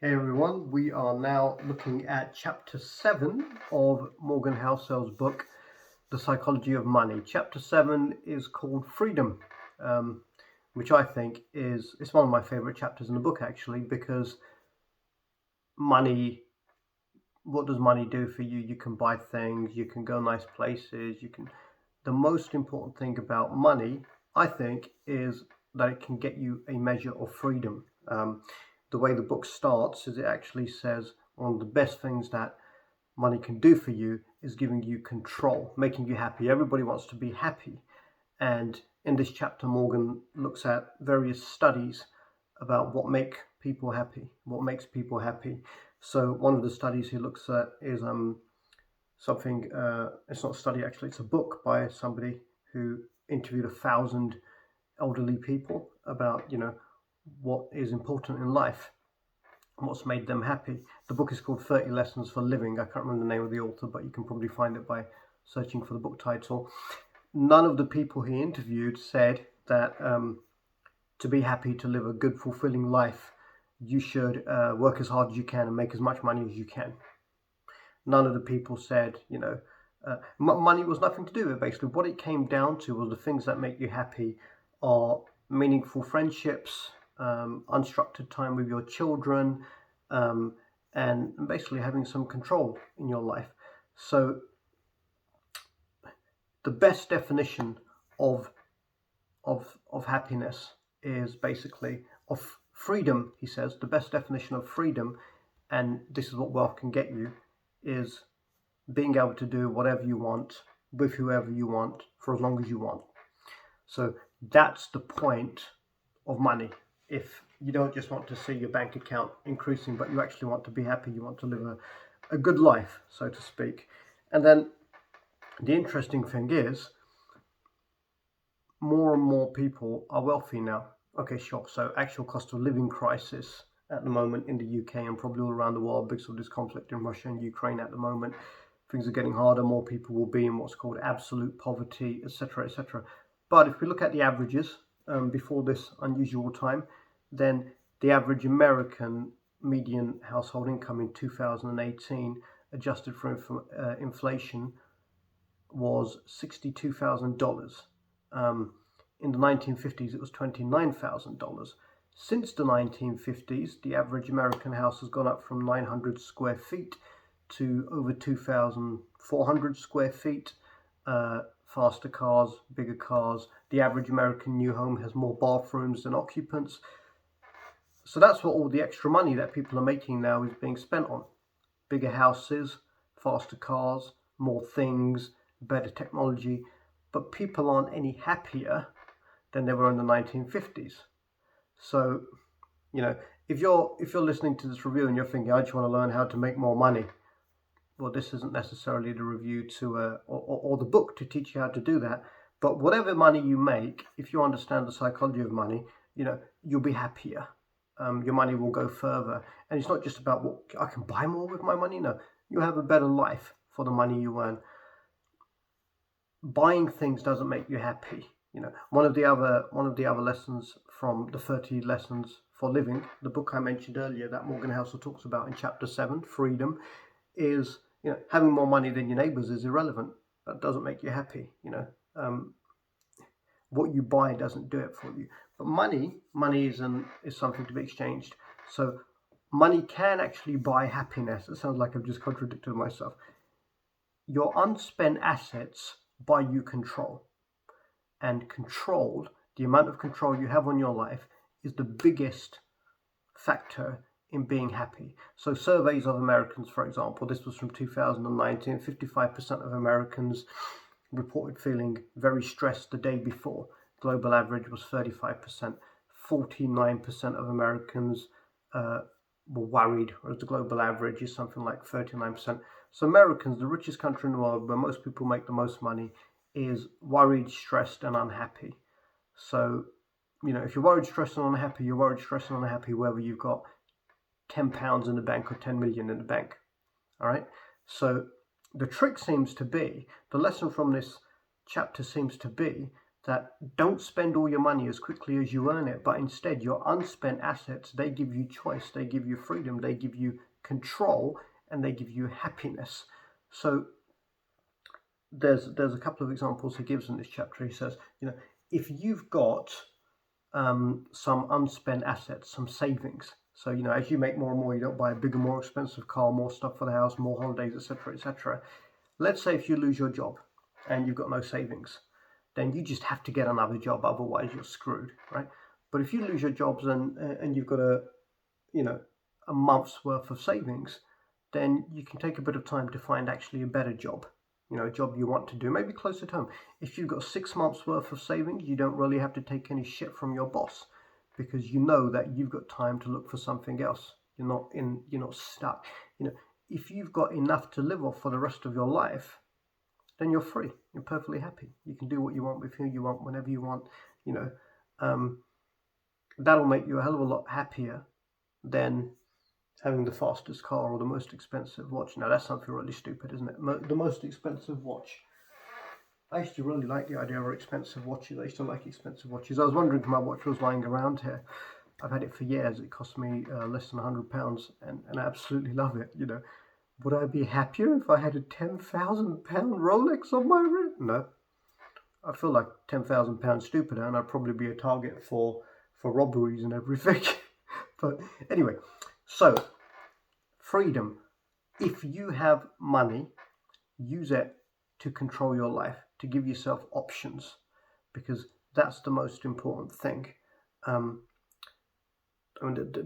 Hey everyone, we are now looking at chapter 7 of Morgan Housel's book, The Psychology of Money. Chapter 7 is called Freedom, which I think it's one of my favorite chapters in the book actually, because money, what does money do for you? You can buy things, you can go nice places, the most important thing about money, I think, is that it can get you a measure of freedom. The way the book starts is it actually says one of the best things that money can do for you is giving you control, making you happy. Everybody wants to be happy. And in this chapter, Morgan looks at various studies about what makes people happy. So one of the studies he looks at is something, it's not a study actually, it's a book by somebody who interviewed 1,000 elderly people about, what is important in life, what's made them happy. The book is called 30 Lessons for Living. I can't remember the name of the author, but you can probably find it by searching for the book title. None of the people he interviewed said that to be happy, to live a good, fulfilling life, you should work as hard as you can and make as much money as you can. None of the people said, money was nothing to do with it. Basically, what it came down to was the things that make you happy are meaningful friendships, unstructured time with your children, and basically having some control in your life. So the best definition of happiness is basically of freedom. He says the best definition of freedom, and this is what wealth can get you, is being able to do whatever you want with whoever you want for as long as you want. So that's the point of money. If you don't just want to see your bank account increasing, but you actually want to be happy, you want to live a good life, so to speak. And then the interesting thing is, more and more people are wealthy now. Okay, sure. So actual cost of living crisis at the moment in the UK and probably all around the world because of this conflict in Russia and Ukraine at the moment. Things are getting harder. More people will be in what's called absolute poverty, etc., etc. But if we look at the averages before this unusual time, then the average American median household income in 2018, adjusted for inflation, was $62,000. In the 1950s, it was $29,000. Since the 1950s, the average American house has gone up from 900 square feet to over 2,400 square feet. Faster cars, bigger cars. The average American new home has more bathrooms than occupants. So that's what all the extra money that people are making now is being spent on. Bigger houses, faster cars, more things, better technology. But people aren't any happier than they were in the 1950s. So, if you're listening to this review and you're thinking, I just want to learn how to make more money, well, this isn't necessarily the review or the book to teach you how to do that. But whatever money you make, if you understand the psychology of money, you'll be happier. Your money will go further. And it's not just about what I can buy more with my money. No, you have a better life for the money you earn. Buying things doesn't make you happy. One of the other lessons from the 30 Lessons for Living, the book I mentioned earlier that Morgan Housel talks about in chapter 7, freedom, is having more money than your neighbors is irrelevant. That doesn't make you happy. What you buy doesn't do it for you. But money is something to be exchanged. So money can actually buy happiness. It sounds like I've just contradicted myself. Your unspent assets buy you control. And control, the amount of control you have on your life, is the biggest factor in being happy. So surveys of Americans, for example, this was from 2019, 55% of Americans reported feeling very stressed the day before. Global average was 35%. 49% of Americans were worried, whereas the global average is something like 39%. So Americans, the richest country in the world, where most people make the most money, is worried, stressed, and unhappy. So, if you're worried, stressed, and unhappy, you're worried, stressed, and unhappy whether you've got £10 in the bank or 10 million in the bank. All right. So the trick seems to be, the lesson from this chapter seems to be that don't spend all your money as quickly as you earn it, but instead your unspent assets, they give you choice, they give you freedom, they give you control, and they give you happiness. So there's a couple of examples he gives in this chapter. He says, if you've got some unspent assets, some savings. So, as you make more and more, you don't buy a bigger, more expensive car, more stuff for the house, more holidays, etc., etc. Let's say if you lose your job and you've got no savings, then you just have to get another job, otherwise you're screwed, right? But if you lose your jobs and you've got a month's worth of savings, then you can take a bit of time to find actually a better job, a job you want to do, maybe closer to home. If you've got 6 months worth of savings, you don't really have to take any shit from your boss, because you know that you've got time to look for something else. You're not stuck. If you've got enough to live off for the rest of your life, then you're free. You're perfectly happy. You can do what you want with who you want, whenever you want. That'll make you a hell of a lot happier than having the fastest car or the most expensive watch. Now that's something really stupid, isn't it? The most expensive watch. I used to really like the idea of expensive watches. I used to like expensive watches. I was wondering if my watch was lying around here. I've had it for years. It cost me less than £100, and I absolutely love it. Would I be happier if I had a £10,000 Rolex on my wrist? No. I feel like £10,000 stupider, and I'd probably be a target for robberies and everything. But anyway, so freedom. If you have money, use it to control your life, to give yourself options, because that's the most important thing.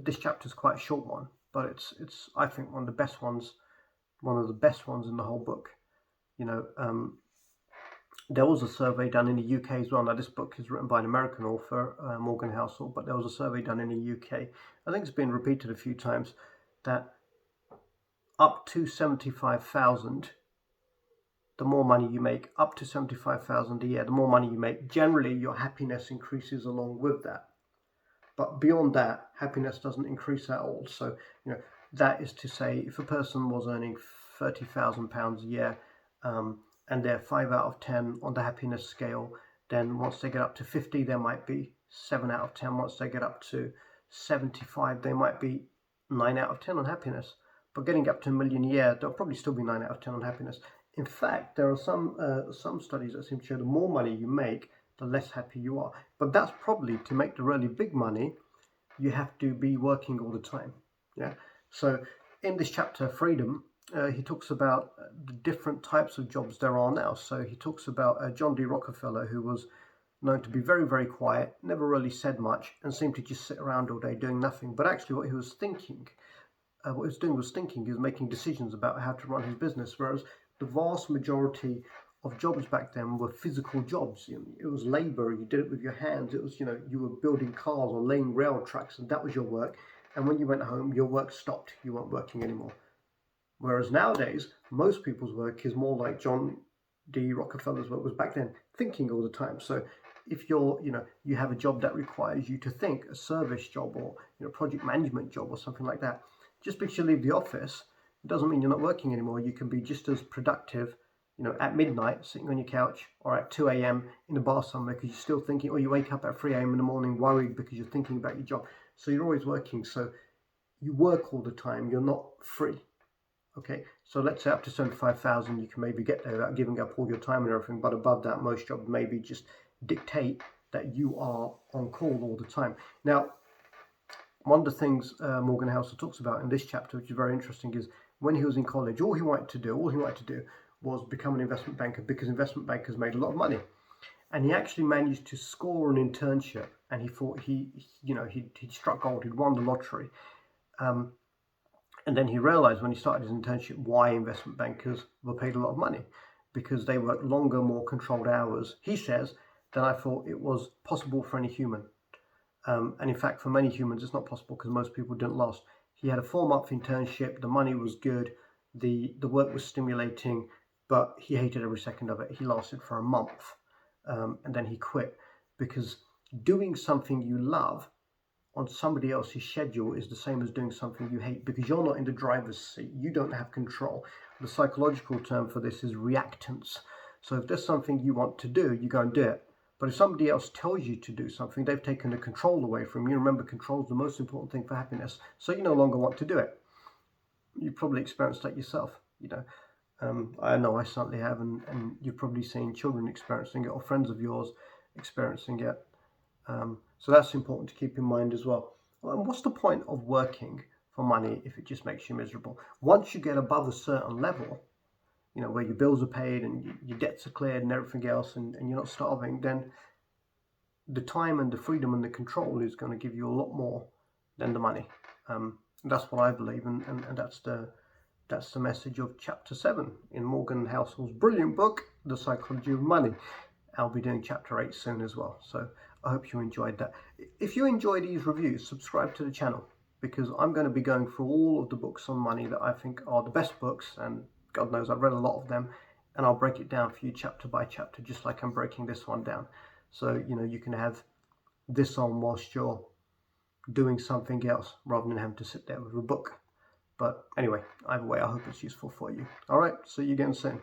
This chapter is quite a short one, but it's I think one of the best ones in the whole book. There was a survey done in the UK as well. Now this book is written by an American author, Morgan Housel, but there was a survey done in the UK. I think it's been repeated a few times that up to 75,000. The more money you make, up to 75,000 a year, the more money you make, generally your happiness increases along with that. But beyond that, happiness doesn't increase at all. So, that is to say, if a person was earning £30,000 a year, and they're 5 out of 10 on the happiness scale, then once they get up to 50, there might be 7 out of 10. Once they get up to 75, they might be 9 out of 10 on happiness. But getting up to £1 million a year, there'll probably still be 9 out of 10 on happiness. In fact, there are some studies that seem to show the more money you make, the less happy you are. But that's probably, to make the really big money, you have to be working all the time. Yeah. So in this chapter, Freedom, he talks about the different types of jobs there are now. So he talks about John D. Rockefeller, who was known to be very, very quiet, never really said much, and seemed to just sit around all day doing nothing. But actually what he was thinking, he was making decisions about how to run his business, whereas the vast majority of jobs back then were physical jobs. It was labor. You did it with your hands. It was, you were building cars or laying rail tracks, and that was your work. And when you went home, your work stopped. You weren't working anymore. Whereas nowadays, most people's work is more like John D. Rockefeller's work was back then, thinking all the time. So if you have a job that requires you to think, a service job or project management job or something like that, just because you leave the office, it doesn't mean you're not working anymore. You can be just as productive, at midnight, sitting on your couch, or at 2 a.m. in a bar somewhere because you're still thinking, or you wake up at 3 a.m. in the morning worried because you're thinking about your job. So you're always working. So you work all the time. You're not free. Okay, so let's say up to 75,000, you can maybe get there without giving up all your time and everything. But above that, most jobs maybe just dictate that you are on call all the time. Now, one of the things Morgan Housel talks about in this chapter, which is very interesting, is when he was in college, all he wanted to do was become an investment banker, because investment bankers made a lot of money. And he actually managed to score an internship, and he thought he struck gold, he'd won the lottery. And then he realized when he started his internship why investment bankers were paid a lot of money, because they worked longer, more controlled hours, he says, than I thought it was possible for any human. And in fact, for many humans, it's not possible because most people didn't last. He had a 4-month internship. The money was good. The work was stimulating, but he hated every second of it. He lasted for a month, and then he quit, because doing something you love on somebody else's schedule is the same as doing something you hate, because you're not in the driver's seat. You don't have control. The psychological term for this is reactance. So if there's something you want to do, you go and do it. But if somebody else tells you to do something, they've taken the control away from you. Remember, control is the most important thing for happiness. So you no longer want to do it. You've probably experienced that yourself, you know. I know I certainly have, and you've probably seen children experiencing it or friends of yours experiencing it. So that's important to keep in mind as well. And what's the point of working for money if it just makes you miserable? Once you get above a certain level, you know, where your bills are paid and your debts are cleared and everything else, and you're not starving, then the time and the freedom and the control is going to give you a lot more than the money. That's what I believe, and that's the message of chapter 7 in Morgan Housel's brilliant book, The Psychology of Money. I'll be doing chapter 8 soon as well, so I hope you enjoyed that. If you enjoy these reviews, subscribe to the channel, because I'm going to be going through all of the books on money that I think are the best books, and God knows I've read a lot of them, and I'll break it down for you chapter by chapter, just like I'm breaking this one down. So, you know, you can have this on whilst you're doing something else, rather than having to sit there with a book. But anyway, either way, I hope it's useful for you. All right, see you again soon.